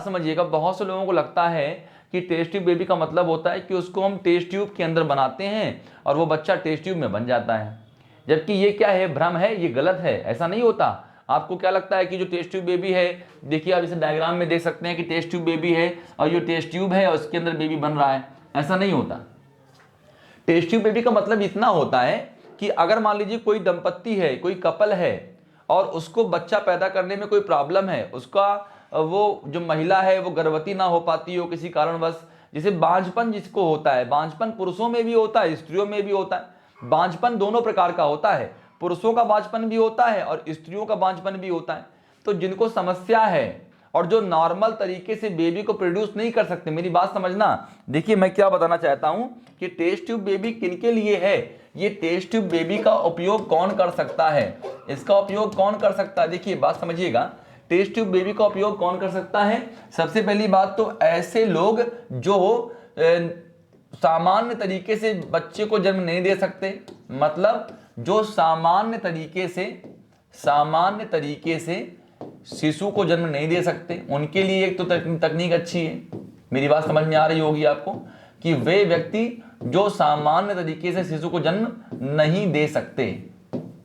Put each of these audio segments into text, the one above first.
समझिएगा, बहुत से लोगों को लगता है कि टेस्ट ट्यूब बेबी का मतलब होता है कि उसको हम टेस्ट ट्यूब के अंदर बनाते हैं और वो बच्चा टेस्ट ट्यूब में बन जाता है, जबकि ये क्या है, भ्रम है, ये गलत है, ऐसा नहीं होता। आपको क्या लगता है कि जो टेस्ट ट्यूब बेबी है, देखिए आप इसे डायग्राम में देख सकते हैं कि टेस्ट ट्यूब बेबी है और ये टेस्ट ट्यूब है और उसके अंदर बेबी बन रहा है, ऐसा नहीं होता। टेस्ट ट्यूब बेबी का मतलब इतना होता है कि अगर मान लीजिए कोई दंपत्ति है, कोई कपल है और उसको बच्चा पैदा करने में कोई प्रॉब्लम है, उसका वो जो महिला है वो गर्भवती ना हो पाती हो किसी कारणवश, जैसे बांझपन जिसको होता है, बांझपन पुरुषों में भी होता है, स्त्रियों में भी होता है। बांझपन दोनों प्रकार का होता है, पुरुषों का बांझपन भी होता है और स्त्रियों का बांझपन भी होता है। तो जिनको समस्या है और जो नॉर्मल तरीके से बेबी को प्रोड्यूस नहीं कर सकते, मेरी बात समझना, देखिए मैं क्या बताना चाहता हूं कि टेस्ट ट्यूब बेबी किनके लिए है, ये टेस्ट ट्यूब बेबी का उपयोग कौन कर सकता है, इसका उपयोग कौन कर सकता है, देखिए बात समझिएगा, टेस्ट ट्यूब बेबी का उपयोग कौन कर सकता है। सबसे पहली बात तो ऐसे लोग जो सामान्य तरीके से बच्चे को जन्म नहीं दे सकते, मतलब जो सामान्य तरीके से शिशु को जन्म नहीं दे सकते, उनके लिए एक तो तकनीक अच्छी है, मेरी बात समझ में आ रही होगी आपको, कि वे व्यक्ति जो सामान्य तरीके से शिशु को जन्म नहीं दे सकते,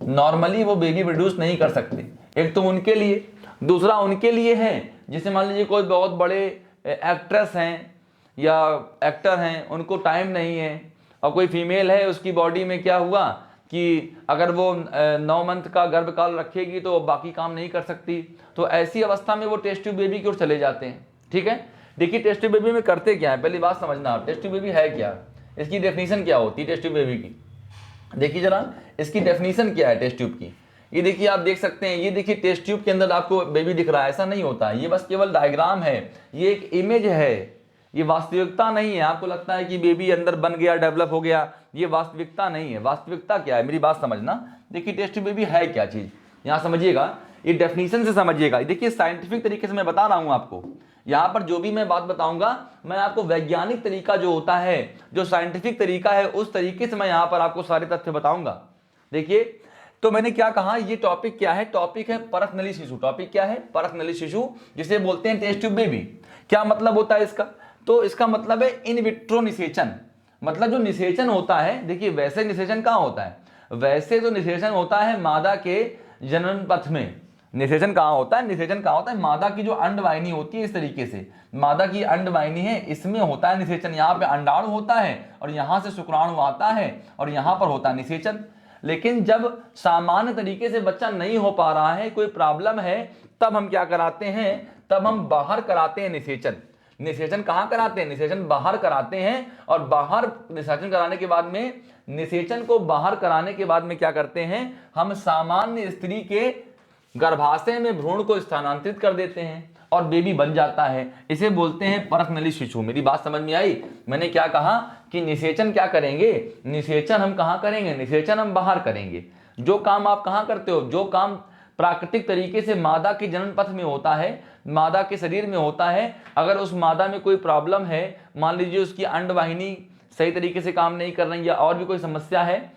नॉर्मली वो बेबी प्रोड्यूस नहीं कर सकते, एक तो उनके लिए। दूसरा उनके लिए है जैसे मान लीजिए कोई बहुत बड़े एक्ट्रेस हैं या एक्टर हैं, उनको टाइम नहीं है, और कोई फीमेल है उसकी बॉडी में क्या हुआ कि अगर वो 9 मंथ का गर्भकाल रखेगी तो बाकी काम नहीं कर सकती, तो ऐसी अवस्था में वो टेस्ट ट्यूब बेबी की ओर चले जाते हैं। ठीक है, देखिए टेस्ट ट्यूब बेबी में करते क्या है, पहली बात समझना, टेस्ट ट्यूब बेबी है क्या, इसकी डेफिनेशन क्या होती है टेस्ट ट्यूब बेबी की। देखिए जरा इसकी डेफिनेशन क्या है टेस्ट ट्यूब की, ये देखिए आप देख सकते हैं, ये देखिए टेस्ट ट्यूब के अंदर आपको बेबी दिख रहा है, ऐसा नहीं होता, ये बस केवल डायग्राम है, ये एक इमेज है, ये वास्तविकता नहीं है। आपको लगता है कि बेबी अंदर बन गया, डेवलप हो गया, ये वास्तविकता नहीं है। वास्तविकता क्या है, मेरी बात समझना, देखिए टेस्ट ट्यूब बेबी है क्या चीज, यहां समझिएगा, ये डेफिनेशन से समझिएगा। देखिए साइंटिफिक तरीके से मैं बता रहा हूं आपको, यहां पर जो भी मैं बात बताऊंगा मैं आपको वैज्ञानिक तरीका जो होता है, जो साइंटिफिक तरीका है, उस तरीके से मैं यहां पर आपको सारे तथ्य बताऊंगा। देखिए तो मैंने क्या कहा, ये टॉपिक क्या है, टॉपिक है परखनली शिशु। टॉपिक क्या है, परखनली शिशु, जिसे बोलते हैं टेस्ट ट्यूब बेबी। क्या मतलब होता है इसका, तो इसका मतलब है इन विट्रो निषेचन, मतलब जो निषेचन होता है, देखिए वैसे निषेचन कहां होता है, वैसे तो निषेचन होता है मादा के जनन पथ में। निषेचन कहां होता है, निषेचन कहां होता है, मादा की जो अंडवाहिनी होती है, इस तरीके से मादा की अंडवाहिनी है, इसमें होता है निषेचन। यहाँ पे अंडाणु होता है और यहां से शुक्राणु आता है और यहां पर होता है निषेचन। लेकिन जब सामान्य तरीके से बच्चा नहीं हो पा रहा है, कोई प्रॉब्लम है, तब हम क्या कराते हैं, तब हम बाहर कराते हैं निषेचन। निषेचन कहां कराते हैं, निषेचन बाहर कराते हैं, और बाहर निषेचन कराने के बाद में, निषेचन को बाहर कराने के बाद में क्या करते हैं, हम सामान्य स्त्री के गर्भाशय में भ्रूण को स्थानांतरित कर देते हैं और बेबी बन जाता है। इसे बोलते हैं परखनली शिशु। मेरी बात समझ में आई, मैंने क्या कहा कि निषेचन क्या करेंगे, निषेचन हम कहां करेंगे, निषेचन हम बाहर करेंगे। जो काम आप कहां करते हो, जो काम प्राकृतिक तरीके से मादा के जनन पथ में होता है, मादा के शरीर में होता है, अगर उस मादा में कोई प्रॉब्लम है, मान लीजिए उसकी अंडवाहिनी सही तरीके से काम नहीं कर रही या और भी कोई समस्या है,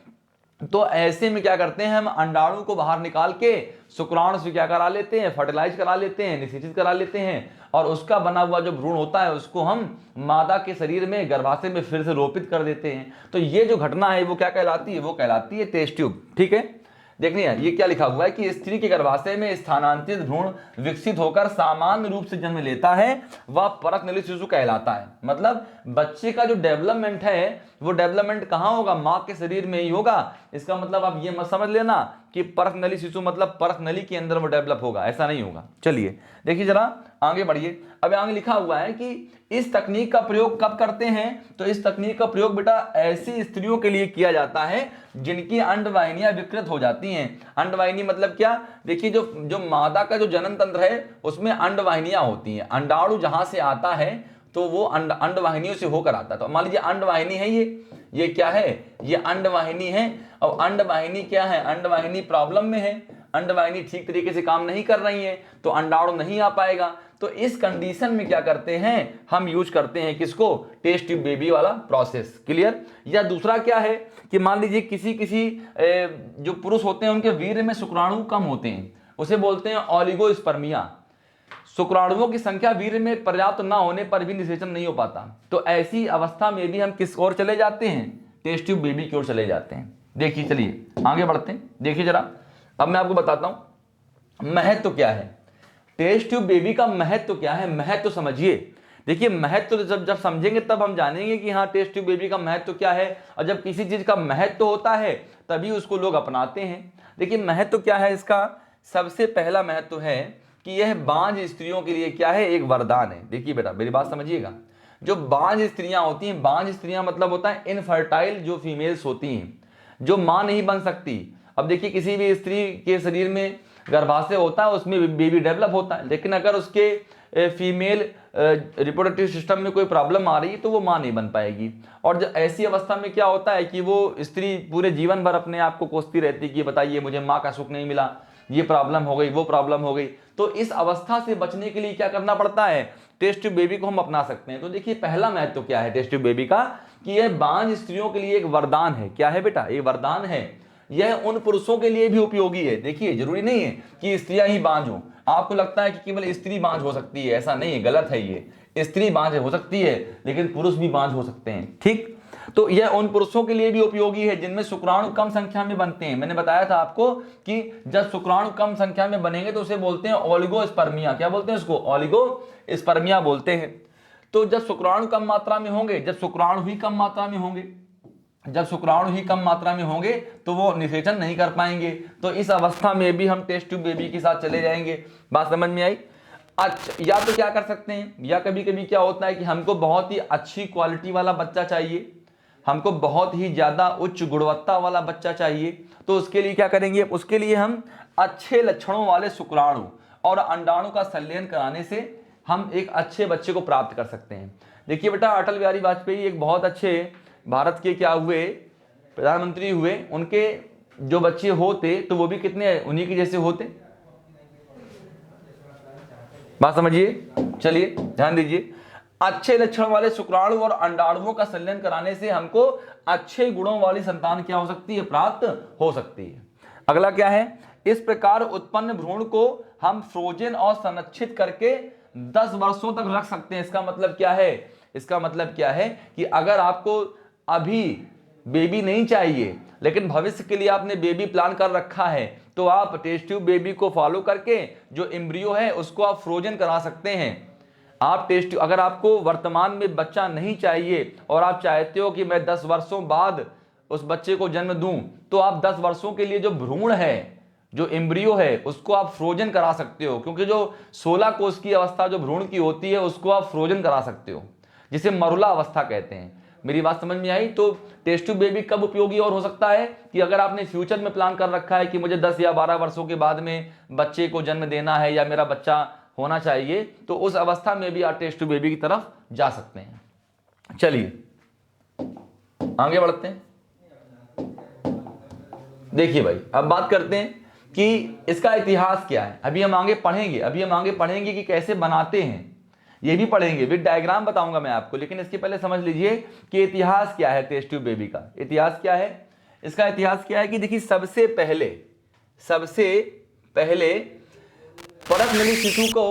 तो ऐसे में क्या करते हैं, हम अंडाणु को बाहर निकाल के शुक्राणु से क्या करा लेते हैं, फर्टिलाइज करा लेते हैं, निषेचित करा लेते हैं, और उसका बना हुआ जो भ्रूण होता है उसको हम मादा के शरीर में, गर्भाशय में फिर से रोपित कर देते हैं। तो ये जो घटना है वो क्या कहलाती है, वो कहलाती है टेस्ट ट्यूब। ठीक है, देखिए ये क्या लिखा हुआ है कि स्त्री के गर्भाशय में स्थानांतरित भ्रूण विकसित होकर सामान्य रूप से जन्म लेता है, वह परखनली शिशु कहलाता है। मतलब बच्चे का जो डेवलपमेंट है वो डेवलपमेंट कहां होगा, मां के शरीर में ही होगा। इसका मतलब आप ये मत समझ लेना कि परखनली शिशु मतलब परखनली के अंदर वो डेवलप होगा, ऐसा नहीं होगा। चलिए देखिए जरा आगे बढ़िए, अब आगे लिखा हुआ है कि इस तकनीक का प्रयोग कब करते हैं, तो इस तकनीक का प्रयोग बेटा ऐसी स्त्रियों के लिए किया जाता है जिनकी अंडवाहिनियां विकृत हो जाती हैं। अंडवाहिनी मतलब क्या, देखिए जो मादा का जो जनन तंत्र है उसमें अंडवाहिनियां होती हैं, अंडाणु जहां से आता है तो वो अंडवाहिनियों से होकर आता है। तो मान लीजिए अंडवाहिनी है, ये क्या है, ये अंडवाहिनी है। अब अंडवाहिनी क्या है, अंडवाहिनी प्रॉब्लम में है, अंडवाहिनी ठीक तरीके से काम नहीं कर रही है, तो अंडाणु नहीं आ पाएगा। तो इस कंडीशन में क्या करते हैं, हम यूज करते हैं किसको, टेस्ट ट्यूब बेबी वाला प्रोसेस। क्लियर। या दूसरा क्या है कि मान लीजिए किसी जो पुरुष होते हैं उनके वीर्य में शुक्राणु कम होते हैं, उसे बोलते हैं ओलिगोस्पर्मिया। शुक्राणुओं की संख्या वीर्य में पर्याप्त ना होने पर भी निषेचन नहीं हो पाता। तो ऐसी अवस्था में भी हम किस ओर चले जाते हैं, टेस्ट ट्यूब बेबी की ओर चले जाते हैं। देखिए चलिए आगे बढ़ते हैं। देखिए जरा अब मैं आपको बताता हूं महत्व क्या है, टेस्ट ट्यूब बेबी का महत्व क्या है, महत्व समझिए। देखिए महत्व जब जब समझेंगे तब हम जानेंगे कि हाँ टेस्ट ट्यूब बेबी का महत्व क्या है, और जब किसी चीज का महत्व होता है तभी उसको लोग अपनाते हैं। देखिए महत्व क्या है इसका, सबसे पहला महत्व है कि यह बांझ स्त्रियों के लिए क्या है, एक वरदान है। देखिए बेटा मेरी बात समझिएगा, जो बांझ स्त्रियां होती हैं, बांझ स्त्रियां मतलब होता है इनफर्टाइल जो फीमेल्स होती हैं, जो मां नहीं बन सकती। अब देखिए किसी भी स्त्री के शरीर में गर्भाशय होता है, उसमें बेबी डेवलप होता है, लेकिन अगर उसके फीमेल रिप्रोडक्टिव सिस्टम में कोई प्रॉब्लम आ रही है तो वो मां नहीं बन पाएगी। और जब ऐसी अवस्था में क्या होता है कि वो स्त्री पूरे जीवन भर अपने आप को कोसती रहती है कि बताइए मुझे मां का सुख नहीं मिला, ये प्रॉब्लम हो गई, वो प्रॉब्लम हो गई। तो इस अवस्था से बचने के लिए क्या करना पड़ता है, टेस्ट ट्यूब बेबी को हम अपना सकते हैं। तो देखिए पहला महत्व क्या है टेस्ट ट्यूब बेबी का, कि यह बांझ स्त्रियों के लिए एक वरदान है। क्या है बेटा, ये वरदान है। यह उन पुरुषों के लिए भी उपयोगी है। देखिए जरूरी नहीं है कि स्त्रियां ही बांझ हो, आपको लगता है कि केवल स्त्री बांझ हो सकती है, ऐसा नहीं है, गलत है। ये स्त्री बांझ हो सकती है लेकिन पुरुष भी बांझ हो सकते हैं, ठीक। तो यह उन पुरुषों के लिए भी उपयोगी है जिनमें शुक्राणु कम संख्या में बनते हैं। मैंने बताया था आपको कि जब शुक्राणु कम संख्या में बनेंगे तो उसे बोलते हैं ओलिगोस्पर्मिया। क्या बोलते हैं उसको, ओलिगोस्पर्मिया बोलते हैं। तो जब शुक्राणु कम मात्रा में होंगे, जब शुक्राणु ही कम मात्रा में होंगे, जब शुक्राणु ही कम मात्रा में होंगे तो वो निषेचन नहीं कर पाएंगे। तो इस अवस्था में भी हम टेस्ट ट्यूब बेबी के साथ चले जाएंगे। बात समझ में आई। अच्छा, या तो क्या कर सकते हैं, या कभी कभी क्या होता है कि हमको बहुत ही अच्छी क्वालिटी वाला बच्चा चाहिए, हमको बहुत ही ज्यादा उच्च गुणवत्ता वाला बच्चा चाहिए, तो उसके लिए क्या करेंगे, उसके लिए हम अच्छे लक्षणों वाले शुक्राणु और अंडाणु का संलयन कराने से हम एक अच्छे बच्चे को प्राप्त कर सकते हैं। देखिए बेटा अटल बिहारी वाजपेयी एक बहुत अच्छे भारत के क्या हुए, प्रधानमंत्री हुए, उनके जो बच्चे होते तो वो भी कितने उन्हीं के जैसे होते। बात समझिए, चलिए ध्यान दीजिए। अच्छे लक्षण वाले शुक्राणु और अंडाणुओं का संलयन कराने से हमको अच्छे गुणों वाली संतान क्या हो सकती है, प्राप्त हो सकती है। अगला क्या है, इस प्रकार उत्पन्न भ्रूण को हम फ्रोजन और संरक्षित करके 10 वर्षों तक रख सकते हैं। इसका मतलब क्या है, इसका मतलब क्या है कि अगर आपको अभी बेबी नहीं चाहिए लेकिन भविष्य के लिए आपने बेबी प्लान कर रखा है, तो आप टेस्ट ट्यूब बेबी को फॉलो करके जो एम्ब्रियो है उसको आप फ्रोजन करा सकते हैं। आप टेस्ट, अगर आपको वर्तमान में बच्चा नहीं चाहिए और आप चाहते हो कि मैं 10 वर्षों बाद उस बच्चे को जन्म दूं, तो आप 10 वर्षों के लिए जो भ्रूण है, जो एम्ब्रियो है, उसको आप फ्रोजन करा सकते हो। क्योंकि जो 16 कोष की अवस्था जो भ्रूण की होती है उसको आप फ्रोजन करा सकते हो, जिसे मरुला अवस्था कहते हैं। मेरी बात समझ में आई। तो टेस्ट ट्यूब बेबी कब उपयोगी और हो सकता है कि अगर आपने फ्यूचर में प्लान कर रखा है कि मुझे 10 या 12 वर्षों के बाद में बच्चे को जन्म देना है या मेरा बच्चा होना चाहिए, तो उस अवस्था में भी आप टेस्ट ट्यूब बेबी की तरफ जा सकते हैं। चलिए आगे बढ़ते हैं। देखिए भाई अब बात करते हैं कि इसका इतिहास क्या है। अभी हम आगे पढ़ेंगे कि कैसे बनाते हैं, ये भी पढ़ेंगे, विद डायग्राम बताऊंगा मैं आपको। लेकिन इसके पहले समझ लीजिए कि इतिहास क्या है टेस्ट ट्यूब बेबी का। इतिहास क्या है, इसका इतिहास क्या है कि देखिए सबसे पहले परख मिली शिशु को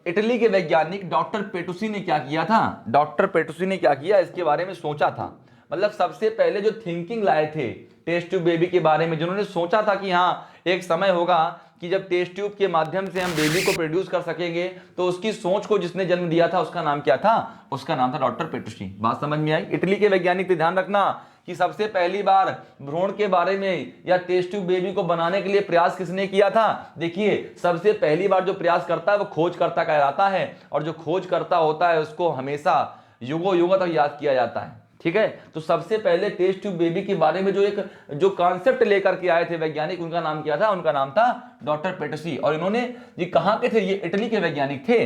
इटली के वैज्ञानिक डॉक्टर पेटुसी ने क्या किया था, डॉक्टर पेटुसी ने क्या किया, इसके बारे में सोचा था। मतलब सबसे पहले जो थिंकिंग लाए थे टेस्ट ट्यूब बेबी के बारे में, जिन्होंने सोचा था कि हाँ एक समय होगा कि जब टेस्ट ट्यूब के माध्यम से हम बेबी को प्रोड्यूस कर सकेंगे, तो उसकी सोच को जिसने जन्म दिया था उसका नाम क्या था, उसका नाम था डॉक्टर पेटुसी। बात समझ में आई। इटली के वैज्ञानिक थे। ध्यान रखना कि सबसे पहली बार भ्रूण के बारे में या टेस्ट ट्यूब बेबी को बनाने के लिए प्रयास किसने किया था। देखिए सबसे पहली बार जो प्रयास करता है वो खोजकर्ता कहलाता है, और जो खोजकर्ता होता है उसको हमेशा युगों युगों तक याद किया जाता है, ठीक है। तो सबसे पहले टेस्ट ट्यूब बेबी के बारे में जो कॉन्सेप्ट लेकर के आए थे वैज्ञानिक, उनका नाम क्या था, उनका नाम था डॉक्टर पेटुसी। और इन्होंने, ये कहां के थे, ये इटली के वैज्ञानिक थे,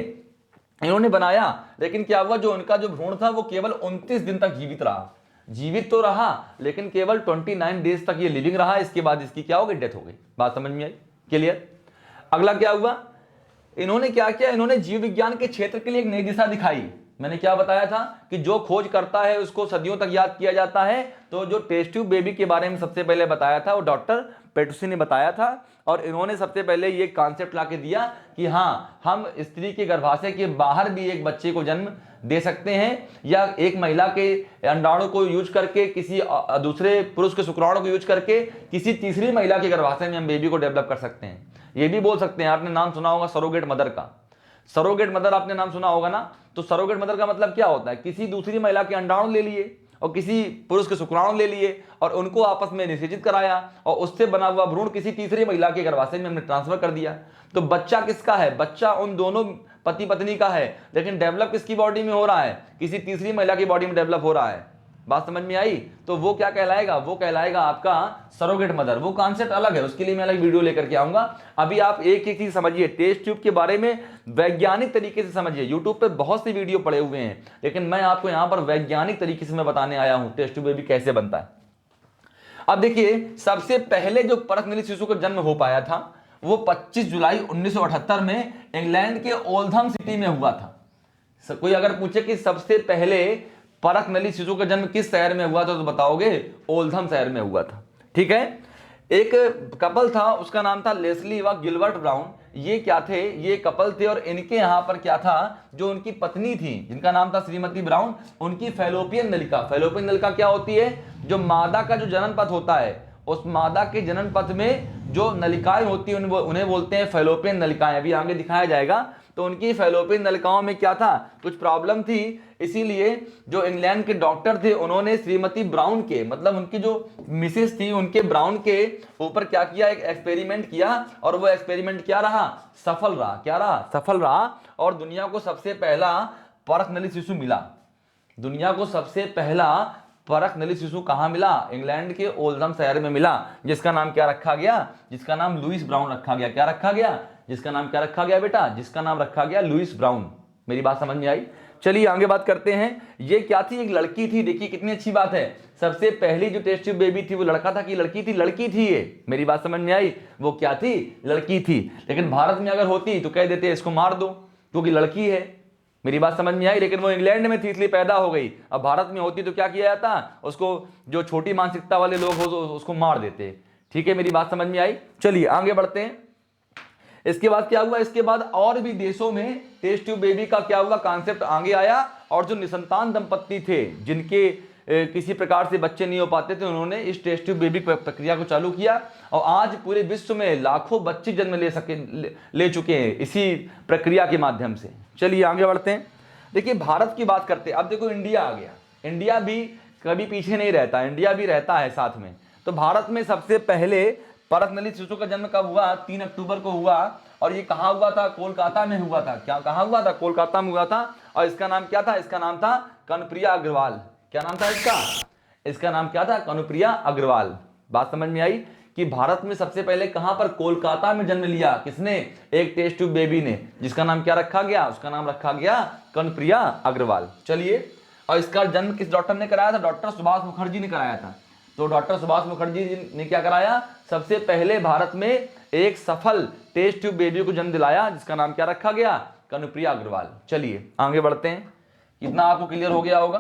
इन्होंने बनाया। लेकिन क्या हुआ, जो उनका जो भ्रूण था वो केवल 29 दिन तक जीवित रहा। जीवित तो रहा लेकिन केवल 29 डेज तक ये लिविंग रहा। इसके बाद इसकी क्या हो गई, डेथ हो गई। बात समझ में आई, क्लियर। अगला क्या हुआ, इन्होंने क्या किया, इन्होंने जीव विज्ञान के क्षेत्र के लिए एक नई दिशा दिखाई। मैंने क्या बताया था कि जो खोज करता है उसको सदियों तक याद किया जाता है। तो जो टेस्ट ट्यूब बेबी के बारे में सबसे पहले बताया था वो डॉक्टर पेटुसी ने बताया था, और इन्होंने सबसे पहले ये कॉन्सेप्ट ला के दिया कि हाँ, हम स्त्री के गर्भाशय के बाहर भी एक बच्चे को जन्म दे सकते हैं, या एक महिला के अंडाणु को यूज करके, किसी दूसरे पुरुष के शुक्राणु को यूज करके किसी तीसरी महिला के गर्भाशय में हम बेबी को डेवलप कर सकते हैं। ये भी बोल सकते हैं, आपने नाम सुना होगा सरोगेट मदर का। सरोगेट मदर आपने नाम सुना होगा ना। तो सरोगेट मदर का मतलब क्या होता है, किसी दूसरी महिला के अंडाणु ले लिए और किसी पुरुष के शुक्राणु ले लिए और उनको आपस में निषेचित कराया और उससे बना हुआ भ्रूण किसी तीसरी महिला के गर्भाशय में हमने ट्रांसफर कर दिया। तो बच्चा किसका है, बच्चा उन दोनों पति पत्नी का है, लेकिन डेवलप किसकी बॉडी में हो रहा है, किसी तीसरी महिला की बॉडी में डेवलप हो रहा है। बात समझ में आई। तो वो क्या कहलाएगा, वो कहलाएगा आपका सरोगेट मदर। वो कॉन्सेप्ट अलग है, उसके लिए मैं अलग वीडियो लेकर के आऊंगा। अभी आप एक एक चीज समझिए, टेस्ट ट्यूब के बारे में वैज्ञानिक तरीके से समझिए। यूट्यूब पे बहुत सी वीडियो पड़े हुए हैं, लेकिन मैं आपको यहां पर वैज्ञानिक तरीके से मैं बताने आया हूं टेस्ट ट्यूब बेबी कैसे बनता है। अब देखिए, सबसे पहले जो परख नली शिशु का जन्म हो पाया था वो 25 जुलाई 1978 में इंग्लैंड के ओल्धम सिटी में हुआ था। कोई अगर पूछे कि सबसे पहले परख नली शिशु का जन्म किस शहर में हुआ था, तो बताओगे ओल्धम शहर में हुआ था। ठीक है। एक कपल था, उसका नाम था लेस्ली व गिलबर्ट ब्राउन। ये क्या थे, ये कपल थे, और इनके यहां पर क्या था, जो उनकी पत्नी थी जिनका नाम था श्रीमती ब्राउन, उनकी फैलोपियन नलिका। फैलोपियन नलिका क्या होती है, जो मादा का जो जनन पथ होता है, उस मादा के जनन पथ में जो नलिकाएं होती हैं उन्हें बोलते हैं फैलोपियन नलिकाएं। अभी आगे दिखाया जाएगा। तो उनकी फैलोपियन नलिकाओं में क्या था, कुछ प्रॉब्लम थी, इसीलिए जो इंग्लैंड के डॉक्टर थे उन्होंने श्रीमती ब्राउन के, मतलब उनकी जो मिसेस थी, उनके ब्राउन के ऊपर क्या किया, एक एक्सपेरिमेंट किया, और वो एक्सपेरिमेंट क्या रहा, सफल रहा। क्या रहा, सफल रहा। और दुनिया को सबसे पहला परख नली शिशु मिला। दुनिया को सबसे पहला परख नली शिशु कहां मिला, इंग्लैंड के ओल्धम शहर में मिला, जिसका नाम क्या रखा गया, जिसका नाम लुईस ब्राउन रखा गया। क्या रखा गया, जिसका नाम क्या रखा गया बेटा, जिसका नाम रखा गया लुईस ब्राउन। मेरी बात समझ में आई। चलिए आगे बात करते हैं। ये क्या थी, एक लड़की थी। देखिए कितनी अच्छी बात है, सबसे पहली जो टेस्ट ट्यूब बेबी थी वो लड़का था कि लड़की थी, लड़की थी ये। मेरी बात समझ में आई, वो क्या थी, लड़की थी। लेकिन भारत में अगर होती तो कह देते इसको मार दो क्योंकि लड़की है। मेरी बात समझ में आई। लेकिन वो इंग्लैंड में थी इसलिए पैदा हो गई। अब भारत में होती तो क्या किया जाता, उसको जो छोटी मानसिकता वाले लोग हो उसको मार देते। ठीक है, मेरी बात समझ में आई। चलिए आगे बढ़ते हैं। इसके बाद क्या हुआ, इसके बाद और भी देशों में टेस्ट ट्यूब बेबी का क्या हुआ, कॉन्सेप्ट आगे आया, और जो निसंतान दंपत्ति थे जिनके किसी प्रकार से बच्चे नहीं हो पाते थे, उन्होंने इस टेस्ट ट्यूब बेबी प्रक्रिया को चालू किया, और आज पूरे विश्व में लाखों बच्चे जन्म ले चुके हैं इसी प्रक्रिया के माध्यम से। चलिए आगे बढ़ते हैं। देखिए भारत की बात करते हैं। अब देखो इंडिया आ गया, इंडिया भी कभी पीछे नहीं रहता, इंडिया भी रहता है साथ में। तो भारत में सबसे पहले परख नली शिशु का जन्म कब हुआ, 3 अक्टूबर को हुआ, और ये कहाँ हुआ था, कोलकाता में हुआ था। क्या कहाँ हुआ था, कोलकाता में हुआ था। और इसका नाम क्या था, इसका नाम था कनुप्रिया अग्रवाल। क्या नाम था इसका, इसका नाम क्या था, कनुप्रिया अग्रवाल। बात समझ में आई कि भारत में सबसे पहले कहां पर, कोलकाता में जन्म लिया किसने, एक टेस्ट ट्यूब बेबी ने, जिसका नाम क्या रखा गया, उसका नाम रखा गया कनुप्रिया अग्रवाल। चलिए, और इसका जन्म किस डॉक्टर ने कराया था, डॉक्टर सुभाष मुखर्जी ने कराया था। तो डॉक्टर सुभाष मुखर्जी ने क्या कराया, सबसे पहले भारत में एक सफल टेस्ट ट्यूब बेबी को जन्म दिलाया, जिसका नाम क्या रखा गया, कनुप्रिया अग्रवाल। चलिए आगे बढ़ते हैं। इतना आपको क्लियर हो गया होगा।